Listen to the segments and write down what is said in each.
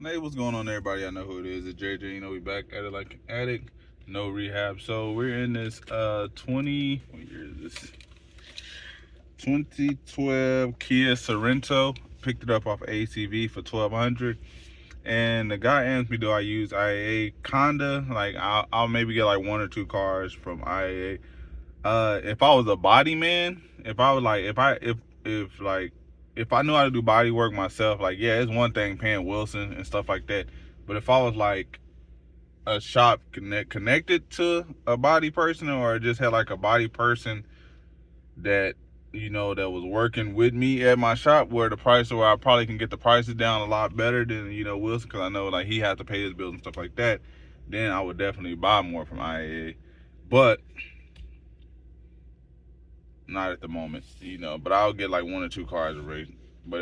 Hey, what's going on, everybody? I know who it is. It's JJ. You know, we back at it like an addict. No rehab. So we're in this 20, what year is this? 2012 Kia Sorento. Picked it up off ACV for 1200. And the guy asked me, do I use IAA? Kinda. Like I'll maybe get like one or two cars from IAA. If I was a body man, if I was like if I knew how to do body work myself, like yeah, it's one thing paying Wilson and stuff like that. But if I was like a shop connected to a body person, or just had like a body person that that was working with me at my shop, where I probably can get the prices down a lot better than Wilson, because I know like he has to pay his bills and stuff like that, then I would definitely buy more from IAA. But not at the moment, but I'll get like one or two cars a race. But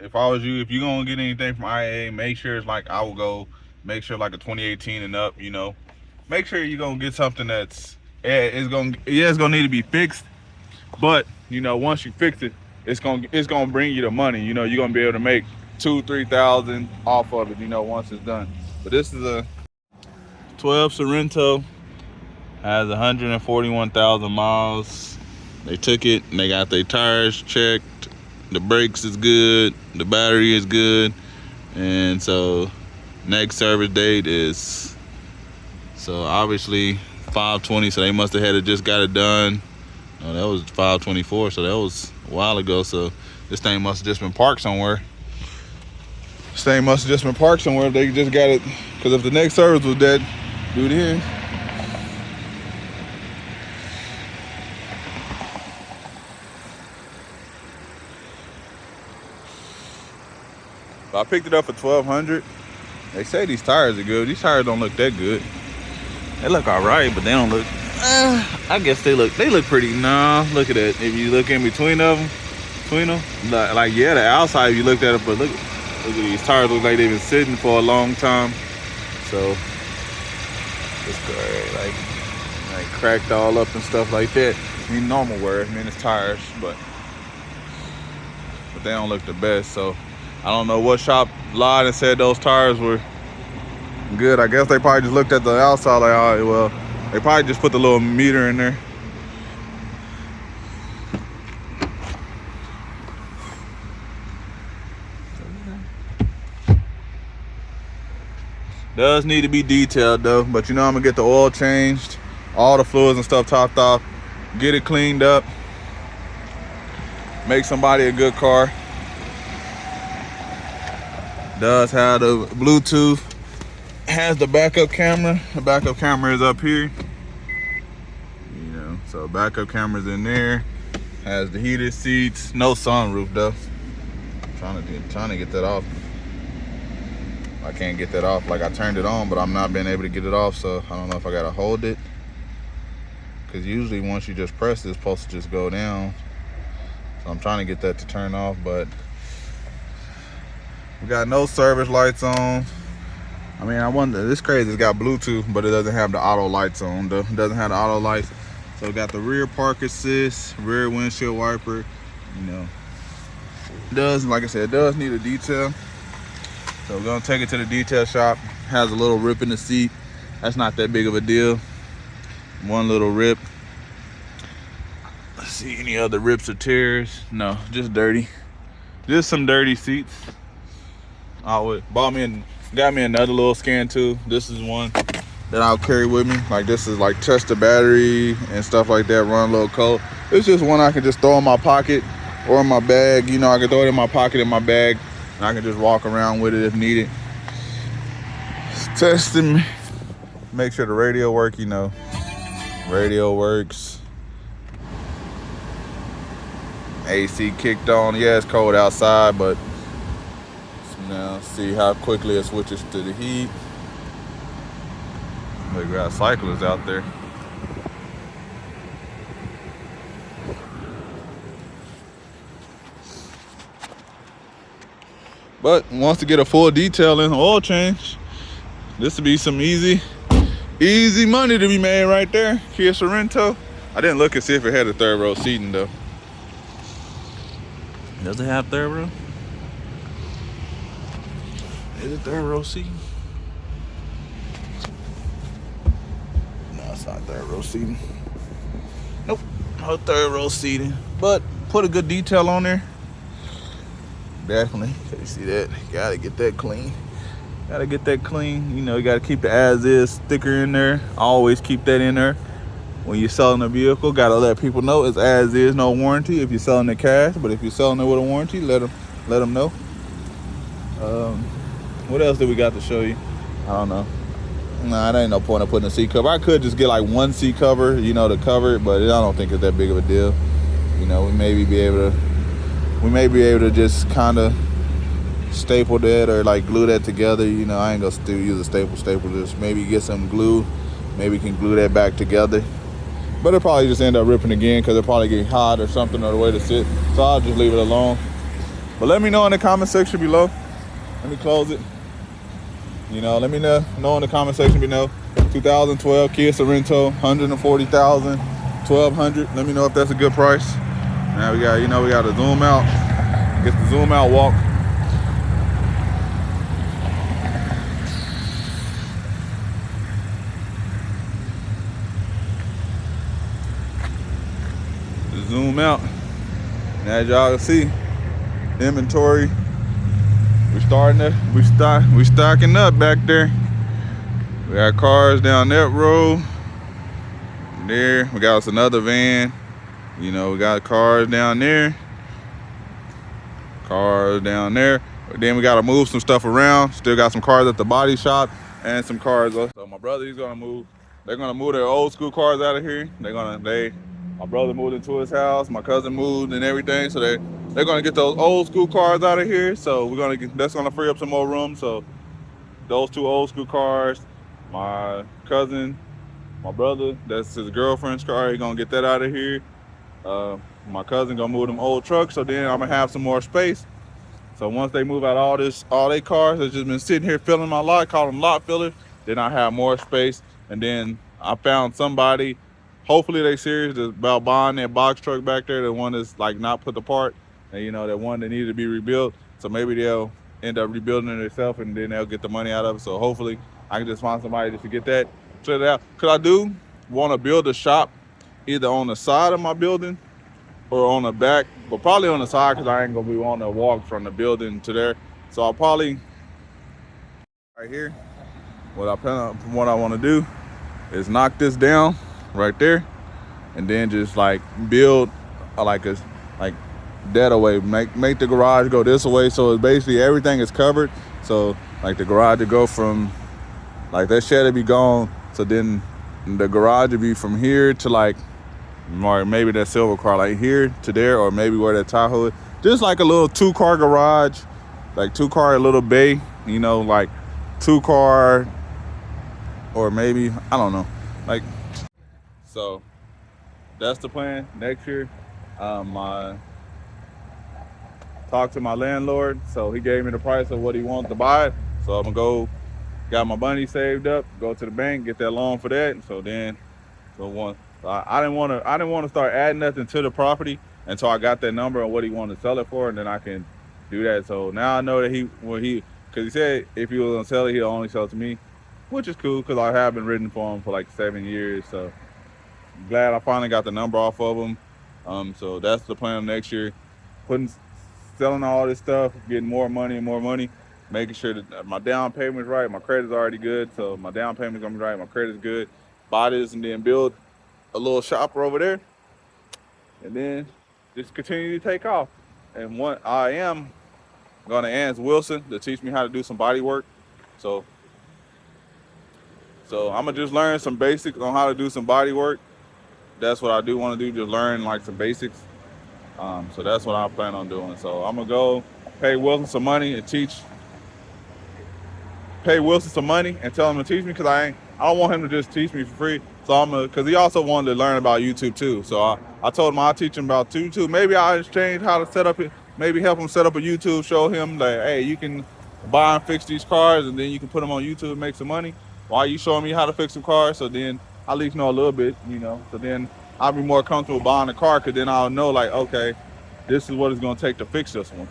if I was you, if you're gonna get anything from IAA, make sure it's like, I will go make sure like a 2018 and up. Make sure you're gonna get something that's, it's gonna need to be fixed. But once you fix it, it's gonna bring you the money. You're gonna be able to make 2-3 thousand off of it. Once it's done. But this is a 12 Sorento, has 141,000 miles. They took it and they got their tires checked. The brakes is good. The battery is good. And so next service date is, so obviously 5/20. So they must have had it, just got it done. No, that was 5/24. So that was a while ago. So this thing must have just been parked somewhere. They just got it. Because if the next service was dead, do it in. I picked it up for 1200. They say these tires are good. These tires don't look that good. They look all right, but they don't look. I guess they look pretty. Nah, look at that. If you look in between them, like yeah, the outside, if you looked at it, but look at these tires. Look like they've been sitting for a long time. So it's great, like cracked all up and stuff like that. I mean, normal wear. I mean, it's tires, but they don't look the best. So I don't know what shop lied and said those tires were good. I guess they probably just looked at the outside like, all right, well, they probably just put the little meter in there. Does need to be detailed though, but I'm gonna get the oil changed, all the fluids and stuff topped off, get it cleaned up, make somebody a good car. Does have the Bluetooth, has the backup camera. The backup camera is up here. So backup camera's in there. Has the heated seats. No sunroof though. Trying to get that off. I can't get that off. Like, I turned it on, but I'm not being able to get it off. So I don't know if I gotta hold it. Cause usually once you just press it, it's supposed to just go down. So I'm trying to get that to turn off, but we got no service lights on. I mean, I wonder, this crazy, it's got Bluetooth, but it doesn't have the auto lights on though. It doesn't have the auto lights. So it got the rear park assist, rear windshield wiper. Does, like I said, it does need a detail. So we're gonna take it to the detail shop. Has a little rip in the seat. That's not that big of a deal. One little rip. Let's see any other rips or tears. No, just dirty. Just some dirty seats. Got me another little scan too. This is one that I'll carry with me. Like, this is like test the battery and stuff like that, run a little cold. It's just one I can just throw in my pocket or in my bag. I can throw it in my pocket, in my bag, and I can just walk around with it if needed. Just testing, make sure the radio work. Radio works. AC kicked on. Yeah, it's cold outside, but now see how quickly it switches to the heat. We got cyclists out there. But wants to get a full detail and oil change. This would be some easy money to be made right there. Kia Sorento. I didn't look and see if it had a third row seating though. Does it have third row? Is it third row seating? No, it's not third row seating. Nope, no third row seating. But put a good detail on there. Definitely. You see that? Gotta get that clean. Gotta get that clean. You know, you gotta keep the as is sticker in there. Always keep that in there. When you're selling a vehicle, gotta let people know it's as is, no warranty. If you're selling it cash, but if you're selling it with a warranty, let them know. What else do we got to show you? I don't know. Nah, it ain't no point of putting a seat cover. I could just get like one seat cover, you know, to cover it, but I don't think it's that big of a deal. You know, we may be able to just kind of staple that or like glue that together. You know, I ain't gonna still use a staple. Just maybe get some glue. Maybe can glue that back together. But it'll probably just end up ripping again because it'll probably get hot or something or the way to sit. So I'll just leave it alone. But let me know in the comment section below. Let me close it. You know, let me know in the comment section below. 2012 Kia Sorento, 140,000, 1,200. Let me know if that's a good price. Now we got to zoom out. Get the zoom out walk. Zoom out. And as y'all can see, inventory. We stocking up back there. We got cars down that road. There, we got us another van. You know, we got cars down there. Cars down there. Then we gotta move some stuff around. Still got some cars at the body shop and some cars. So my brother, he's gonna move. They're gonna move their old school cars out of here. My brother moved into his house. My cousin moved and everything. So they're gonna get those old school cars out of here. So that's gonna free up some more room. So those two old school cars, my cousin, my brother, that's his girlfriend's car. He's gonna get that out of here. My cousin gonna move them old trucks. So then I'm gonna have some more space. So once they move out all their cars that's just been sitting here filling my lot, call them lot fillers, then I have more space. And then I found somebody, hopefully they serious about buying that box truck back there, the one that's like not put apart, and you know, that one that needed to be rebuilt. So maybe they'll end up rebuilding it themselves and then they'll get the money out of it. So hopefully I can just find somebody just to get that cleared out. Cause I do want to build a shop either on the side of my building or on the back, but probably on the side because I ain't gonna be wanting to walk from the building to there. So I'll probably right here. What I want to do is knock this down right there, and then just like build like that away. Make the garage go this way, so it's basically everything is covered. So like the garage would go from like that shed would be gone. So then the garage would be from here to like. Or maybe that silver car like here to there, or maybe where that Tahoe is. Just like a little 2-car garage, like 2-car little bay, you know, like 2-car, or maybe, I don't know. Like, so that's the plan next year. I talked to my landlord, so he gave me the price of what he wants to buy it. So I'm gonna go, got my money saved up, go to the bank, get that loan for that. So I didn't want to start adding nothing to the property until I got that number and what he wanted to sell it for, and then I can do that. So now I know that because he said if he was gonna sell it, he'll only sell it to me, which is cool because I have been written for him for like 7 years. So I'm glad I finally got the number off of him. So that's the plan next year, selling all this stuff, getting more money and more money, making sure that my down payment's right, my credit's already good, so my down payment's gonna be right, my credit's good. Buy this and then build a little shopper over there, and then just continue to take off. And I am gonna ask Wilson to teach me how to do some body work. So I'm gonna just learn some basics on how to do some body work. That's what I do want to do, just learn like some basics. So that's what I plan on doing. So I'm gonna go pay Wilson some money and tell him to teach me, because I don't want him to just teach me for free. So because he also wanted to learn about YouTube too. So I told him I'll teach him about YouTube. Maybe I'll exchange how to set up it. Maybe help him set up a YouTube, show him like, hey, you can buy and fix these cars, and then you can put them on YouTube and make some money while you showing me how to fix some cars. So then I at least know a little bit, you know. So then I'll be more comfortable buying a car, because then I'll know like, okay, this is what it's gonna take to fix this one.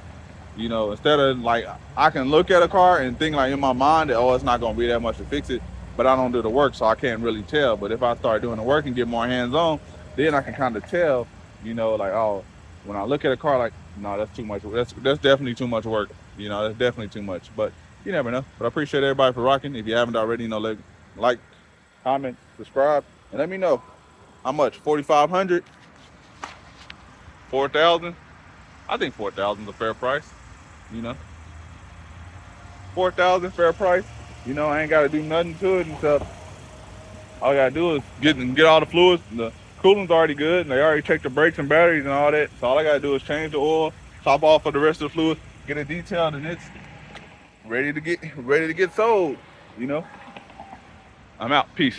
You know, instead of like, I can look at a car and think like in my mind that, oh, it's not gonna be that much to fix it, but I don't do the work, so I can't really tell. But if I start doing the work and get more hands on, then I can kind of tell, you know, like, oh, when I look at a car, like, no, that's too much. That's definitely too much work. You know, that's definitely too much. But you never know. But I appreciate everybody for rocking. If you haven't already, you know, like, comment, subscribe, and let me know how much. 4,500, 4,000. I think 4,000 is a fair price. You know, 4,000 fair price. You know, I ain't got to do nothing to it and stuff. All I gotta do is get all the fluids. The coolant's already good, and they already checked the brakes and batteries and all that. So all I gotta do is change the oil, top off for the rest of the fluid, get it detailed, and it's ready to get sold. You know, I'm out. Peace.